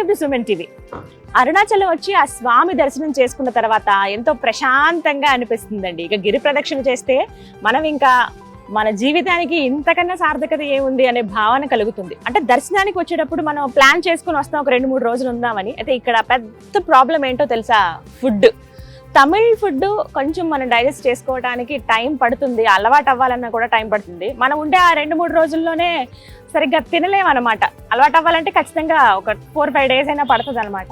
Welcome to Suman TV. Arunachalam వచ్చి ఆ స్వామి దర్శనం చేసుకున్న తర్వాత ఎంతో ప్రశాంతంగా అనిపిస్తుందండి. ఇక గిరి ప్రదక్షిణ చేస్తే మనం ఇంకా మన జీవితానికి ఇంతకన్నా సార్థకత ఏముంది అనే భావన కలుగుతుంది. అంటే దర్శనానికి వచ్చేటప్పుడు మనం ప్లాన్ చేసుకుని వస్తాం, ఒక 2-3 రోజులు ఉందామని. అయితే ఇక్కడ పెద్ద ప్రాబ్లం ఏంటో తెలుసా? ఫుడ్. తమిళ్ ఫుడ్ కొంచెం మనం డైజెస్ట్ చేసుకోవడానికి టైం పడుతుంది, అలవాటు అవ్వాలన్నా కూడా టైం పడుతుంది. మనం ఉండే ఆ 2-3 రోజుల్లోనే సరిగ్గా తినలేమన్నమాట. అలవాటు అవ్వాలంటే ఖచ్చితంగా ఒక 4-5 days అయినా పడుతుంది అనమాట.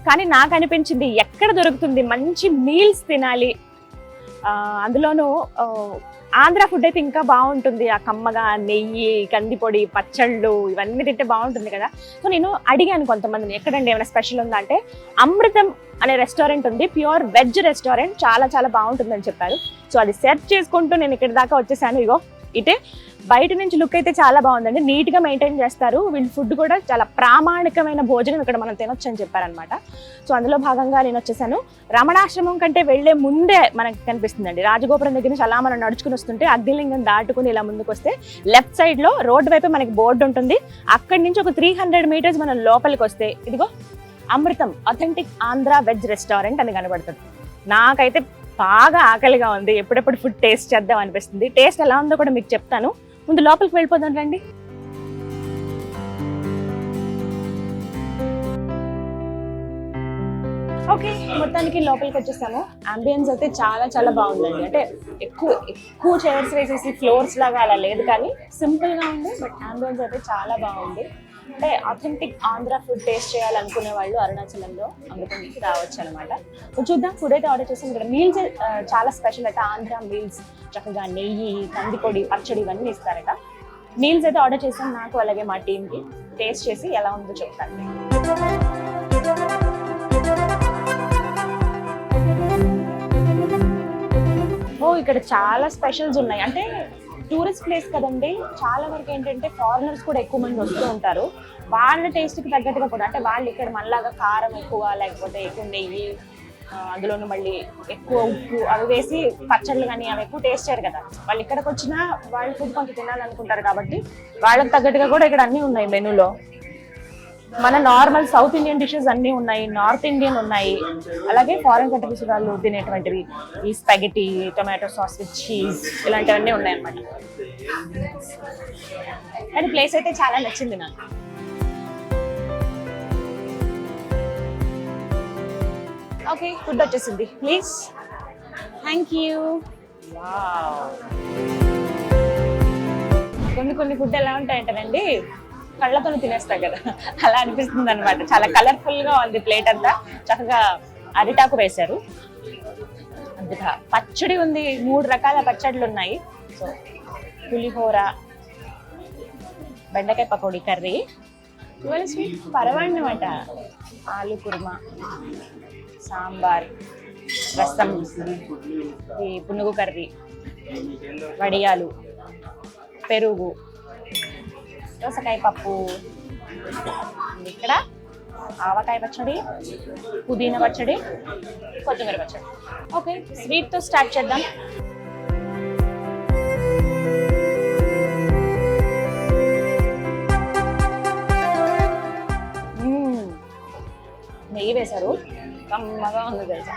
కానీ నాకు అనిపించింది ఎక్కడ దొరుకుతుంది మంచి మీల్స్ తినాలి, అందులోనూ ఆంధ్ర ఫుడ్ అయితే ఇంకా బాగుంటుంది. ఆ కమ్మగా నెయ్యి, కందిపొడి, పచ్చళ్ళు ఇవన్నీ తింటే బాగుంటుంది కదా. సో నేను అడిగాను కొంతమందిని, ఎక్కడండి ఏమైనా స్పెషల్ ఉందా అంటే అమృతం అనే రెస్టారెంట్ ఉంది, ప్యూర్ వెజ్ రెస్టారెంట్, చాలా చాలా బాగుంటుందని చెప్పారు. సో అది సెర్చ్ చేసుకుంటూ నేను ఇక్కడ దాకా వచ్చేసాను. ఇగో ఇటే బయట నుంచి లుక్ అయితే చాలా బాగుందండి, నీట్గా మెయింటైన్ చేస్తారు. వీళ్ళ ఫుడ్ కూడా చాలా ప్రామాణికమైన భోజనం ఇక్కడ మనం తినొచ్చు అని చెప్పారనమాట. సో అందులో భాగంగా నేను వచ్చేసాను. రమణాశ్రమం కంటే వెళ్లే ముందే మనకి కనిపిస్తుందండి, రాజగోపురం దగ్గర నుంచి అలా మనం నడుచుకుని వస్తుంటే అగ్నిలింగం దాటుకుని ఇలా ముందుకు వస్తే లెఫ్ట్ సైడ్ లో రోడ్డు వైపు మనకి బోర్డు ఉంటుంది. అక్కడి నుంచి ఒక 300 meters మనం లోపలికి వస్తే ఇదిగో అమృతం అథెంటిక్ ఆంధ్ర వెజ్ రెస్టారెంట్ అని కనబడుతుంది. నాకైతే బాగా ఆకలిగా ఉంది, ఎప్పుడెప్పుడు ఫుడ్ టేస్ట్ చేద్దాం అనిపిస్తుంది. టేస్ట్ ఎలా ఉందో కూడా మీకు చెప్తాను. ముందు లోపలికి వెళ్ళిపోదాం రండి. ఓకే, మొత్తానికి లోపలికి వచ్చేసాము. అంబియన్స్ అయితే చాలా చాలా బాగుందండి. అంటే ఎక్కువ చైర్స్ వేసేసి ఫ్లోర్స్ లాగా అలా లేదు, కానీ సింపుల్ గా ఉంది. బట్ అంబియన్స్ అయితే చాలా బాగుంది. అంటే అథెంటిక్ ఆంధ్ర ఫుడ్ టేస్ట్ చేయాలనుకునే వాళ్ళు అరుణాచలంలో అమృతంకి రావచ్చు అనమాట. చూద్దాం. ఫుడ్ అయితే ఆర్డర్ చేసాం. ఇక్కడ మీల్స్ చాలా స్పెషల్ అట, ఆంధ్ర మీల్స్. చక్కగా నెయ్యి, కందిపొడి, పచ్చడి ఇవన్నీ ఇస్తారట. మీల్స్ అయితే ఆర్డర్ చేసాం, నాకు అలాగే మా టీంకి. టేస్ట్ చేసి ఎలా ఉందో చెప్తాను. ఇక్కడ చాలా స్పెషల్స్ ఉన్నాయి. అంటే టూరిస్ట్ ప్లేస్ కదండి, చాలా వరకు ఏంటంటే ఫారినర్స్ కూడా ఎక్కువ మంది వస్తూ ఉంటారు. వాళ్ళ టేస్ట్కి తగ్గట్టుగా కూడా, అంటే వాళ్ళు ఇక్కడ మనలాగా కారం ఎక్కువ, లేకపోతే ఎక్కువ నెయ్యి, అందులోనూ మళ్ళీ ఎక్కువ ఉప్పు అవి వేసి పచ్చళ్ళు కానీ అవి ఎక్కువ టేస్ట్ చేయరు కదా. వాళ్ళు ఇక్కడికి వచ్చినా వాళ్ళ ఫుడ్ కొంచెం తినాలనుకుంటారు కాబట్టి వాళ్ళకి తగ్గట్టుగా కూడా ఇక్కడ అన్నీ ఉన్నాయి మెనూలో. మన నార్మల్ సౌత్ ఇండియన్ డిషెస్ అన్నీ ఉన్నాయి, నార్త్ ఇండియన్ ఉన్నాయి, అలాగే ఫారెన్ కంట్రీస్ వాళ్ళు తినేటువంటివి ఈ spaghetti, tomato sauce with cheese ఇలాంటివన్నీ ఉన్నాయన్నమాట. కానీ ప్లేస్ అయితే చాలా నచ్చింది నాకు. ఓకే, ఫుడ్ వచ్చేసింది, ప్లీజ్. Thank you. కొన్ని ఫుడ్ ఎలా ఉంటాయంటేనండి కళ్ళతో తినేస్తాం కదా, అలా అనిపిస్తుంది అనమాట. చాలా కలర్ఫుల్ గా ఉంది ప్లేట్ అంతా. చక్కగా అరిటాకు వేశారు, అందుగా పచ్చడి ఉంది, 3 రకాల పచ్చళ్ళు ఉన్నాయి. సో పులిహోర, బెండకాయ పకోడీ కర్రీ, ఇవాళ స్వీట్ పరవాడి అనమాట, ఆలు కుర్మా, సాంబార్, రసం, ఈ పునుగు కర్రీ, వడియాలు, పెరుగు, దోసకాయ పప్పు, ఇక్కడ ఆవకాయ పచ్చడి, పుదీనా పచ్చడి, కొత్తిమీర పచ్చడి. ఓకే, స్వీట్తో స్టార్ట్ చేద్దాం. నెయ్యి వేశారు, కమ్మగా ఉంది తెలుసా.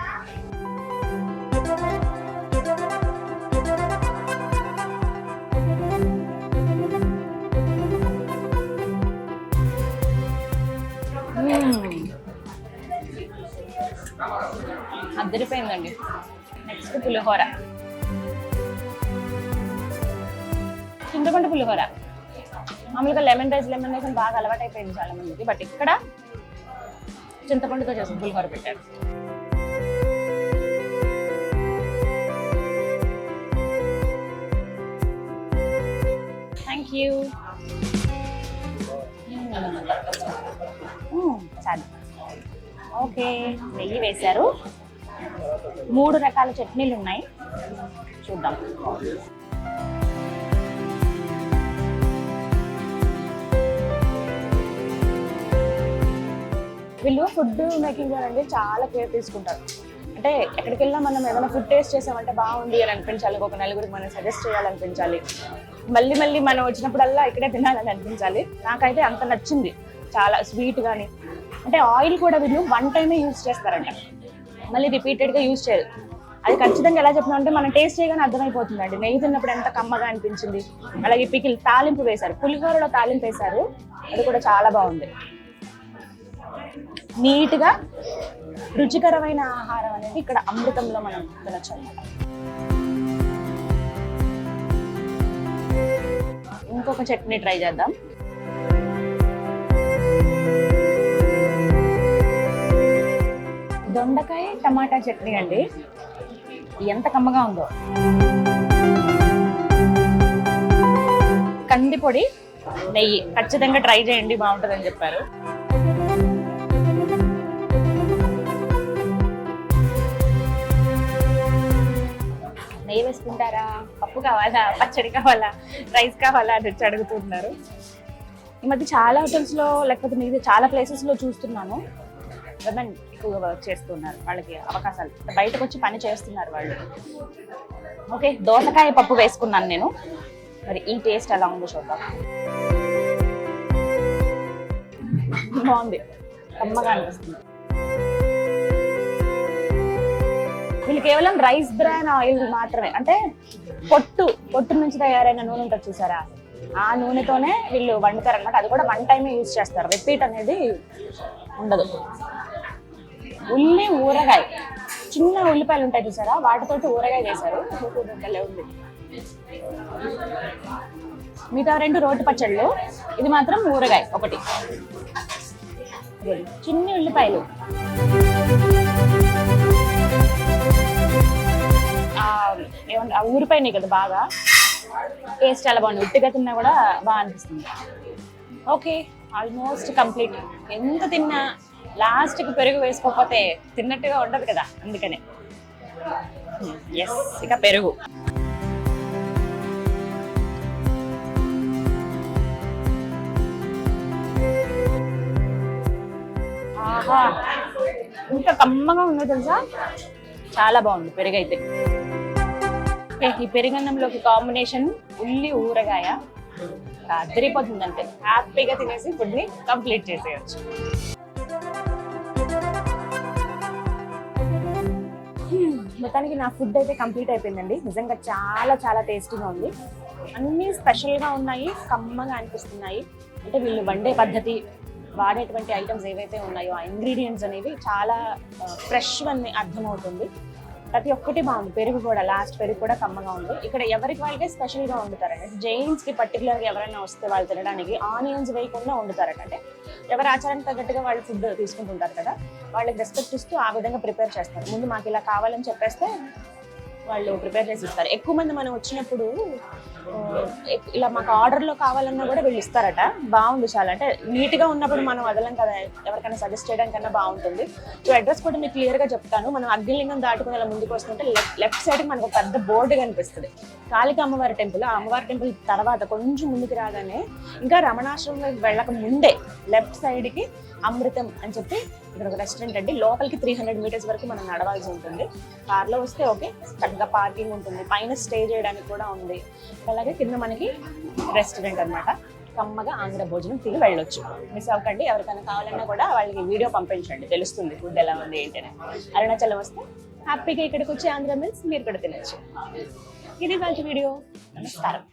అద్దరిపోయిందండి. నెక్స్ట్ పులిహోర, చింతపండు పులిహోర. మామూలుగా లెమన్ రైస్ అని బాగా అలవాటు అయిపోయింది చాలా మందికి, బట్ ఇక్కడ చింతపండుతో చేసిన పులిహోర పెట్టారు. Thank you. చాలు. ఓకే, నెయ్యి వేశారు, 3 రకాల చట్నీలు ఉన్నాయి, చూద్దాం. వీళ్ళు ఫుడ్ మేకింగ్ అనేది చాలా కేర్ తీసుకుంటారు. అంటే ఎక్కడికి వెళ్ళినా మనం ఏదైనా ఫుడ్ టేస్ట్ చేసామంటే బాగుంది అని అనిపించాలి, ఒక నలుగురికి మనం సజెస్ట్ చేయాలనిపించాలి, మళ్ళీ మనం వచ్చినప్పుడల్లా ఇక్కడే తినాలని అనిపించాలి. నాకైతే అంత నచ్చింది, చాలా స్వీట్ కానీ అంటే ఆయిల్ కూడా వీళ్ళు 1 టైమే యూజ్ చేస్తారంట, మళ్ళీ రిపీటెడ్గా యూజ్ చేయరు. అది ఖచ్చితంగా ఎలా చెప్తున్నా అంటే మనం టేస్ట్ చేయగానే అర్థమైపోతుంది అండి. నెయ్యి తిన్నప్పుడు ఎంత కమ్మగా అనిపించింది. అలాగే పికిల్ తాలింపు వేశారు, పులిహోరలో తాలింపు వేశారు, అది కూడా చాలా బాగుంది. నీట్గా రుచికరమైన ఆహారం అనేది ఇక్కడ అమృతంలో మనం తినొచ్చు అన్నమాట. ఇంకొక చట్నీ ట్రై చేద్దాం. దొండకాయ టమాటా చట్నీ అండి, ఎంత కమ్మగా ఉందో. కంది పొడి నెయ్యి ఖచ్చితంగా ట్రై చేయండి, బాగుంటుందని చెప్పారు. నెయ్యి వేసుకుంటారా, పప్పు కావాలా, పచ్చడి కావాలా, రైస్ కావాలా అని వచ్చి అడుగుతున్నారు. ఈ మధ్య చాలా హోటల్స్లో లేకపోతే మిగతా చాలా ప్లేసెస్లో చూస్తున్నాను, విమెన్ ఎక్కువగా వర్క్ చేస్తున్నారు, వాళ్ళకి అవకాశాలు బయటకు వచ్చి పని చేస్తున్నారు వాళ్ళు. ఓకే, దోసకాయ పప్పు వేసుకున్నాను నేను, మరి ఈ టేస్ట్ ఎలా ఉందో చూద్దాం. బాగుంది, కమ్మగా అనిపిస్తుంది. వీళ్ళు కేవలం రైస్ బ్రాన్ ఆయిల్ మాత్రమే, అంటే పొట్టు నుంచి తయారైన నూనె ఉంటుంది చూసారా, ఆ నూనెతోనే వీళ్ళు వండుతారనమాట. అది కూడా 1 టైమే యూజ్ చేస్తారు, రిపీట్ అనేది ఉండదు. ఉల్లి ఊరగాయ, చిన్న ఉల్లిపాయలు ఉంటాయి చూసారా, వాటితోటి ఊరగాయ చేశారు, ఉంది. మిగతా 2 రోటి పచ్చళ్ళు, ఇది మాత్రం ఊరగాయ ఒకటి. చిన్ని ఉల్లిపాయలు, ఏమన్నా ఊరిపోయినాయి కదా బాగా, టేస్ట్ చాలా బాగుంది. ఉట్టిగా తిన్నా కూడా బాగా అనిపిస్తుంది. Okay, almost complete. ఎంత తిన్నా లాస్ట్కి పెరుగు వేసుకోకపోతే తిన్నట్టుగా ఉండదు కదా, అందుకనే ఎస్ ఇక పెరుగు. ఆహా, ఇంకా కమ్మగా ఉందో తెలుసా, చాలా బాగుంది పెరుగు అయితే. ఈ పెరుగన్నంలోకి కాంబినేషన్ ఉల్లి ఊరగాయ అదిరిపోతుంది, అంటే హ్యాపీగా తినేసి ఫుడ్ని కంప్లీట్ చేసేయచ్చు. మొత్తానికి నా ఫుడ్ అయితే కంప్లీట్ అయిపోయిందండి. నిజంగా చాలా చాలా టేస్టీగా ఉంది, అన్నీ స్పెషల్గా ఉన్నాయి, కమ్మగా అనిపిస్తున్నాయి. అంటే వీళ్ళు వండే పద్ధతి, వాడేటువంటి ఐటమ్స్ ఏవైతే ఉన్నాయో ఆ ఇంగ్రీడియంట్స్ అనేవి చాలా ఫ్రెష్ అని అర్థమవుతుంది. ప్రతి ఒక్కటి బాగుంది. పెరుగు కూడా, లాస్ట్ పెరుగు కూడా కమ్మగా ఉంది. ఇక్కడ ఎవరికి వాళ్ళకే స్పెషల్గా వండుతారండి. జైన్స్కి పర్టికులర్గా ఎవరైనా వస్తే వాళ్ళు తినడానికి ఆనియన్స్ వేయకుండా వండుతారట. అంటే ఎవరి ఆచారానికి తగ్గట్టుగా వాళ్ళు ఫుడ్ తీసుకుంటుంటారు కదా, వాళ్ళకి రెస్పెక్ట్ ఇస్తూ ఆ విధంగా ప్రిపేర్ చేస్తారు. ముందు మాకు ఇలా కావాలని చెప్పేస్తే వాళ్ళు ప్రిపేర్ చేసి ఇస్తారు. ఎక్కువ మంది మనం వచ్చినప్పుడు ఇలా మాకు ఆర్డర్లో కావాలన్నా కూడా వీళ్ళు ఇస్తారట. బాగుంది చాలా, అంటే నీట్గా ఉన్నప్పుడు మనం వదలం కదా, ఎవరికైనా సజెస్ట్ చేయడం కన్నా బాగుంటుంది. సో అడ్రస్ కూడా మీకు క్లియర్గా చెప్తాను. మనం అగ్నిలింగం దాటుకుని అలా ముందుకు వస్తుంటే లెఫ్ట్ సైడ్కి మనకు ఒక పెద్ద బోర్డు కనిపిస్తుంది, కాళికా అమ్మవారి టెంపుల్. ఆ అమ్మవారి టెంపుల్ తర్వాత కొంచెం ముందుకు రాగానే, ఇంకా రమణాశ్రమం వెళ్ళక ముందే లెఫ్ట్ సైడ్కి అమృతం అని చెప్పి ఇక్కడ ఒక రెస్టారెంట్ అండి. లోపలికి 300 మీటర్స్ వరకు మనం నడవాల్సి ఉంటుంది. కార్లో వస్తే ఓకే, చక్కగా పార్కింగ్ ఉంటుంది, పైన స్టే చేయడానికి కూడా ఉంది. అలాగే కింద మనకి రెస్టారెంట్ అనమాట. కమ్మగా ఆంధ్ర భోజనం తిని వెళ్ళొచ్చు. మిస్ అవ్వకండి. ఎవరికైనా కావాలన్నా కూడా వాళ్ళకి వీడియో పంపించండి, తెలుస్తుంది ఫుడ్ ఎలా ఉంది ఏంటనే. అరుణాచలం వస్తే హ్యాపీగా ఇక్కడికి వచ్చి ఆంధ్ర మీల్స్ మీరు కూడా తినచ్చు. ఇది మంచి వీడియో. నమస్కారం.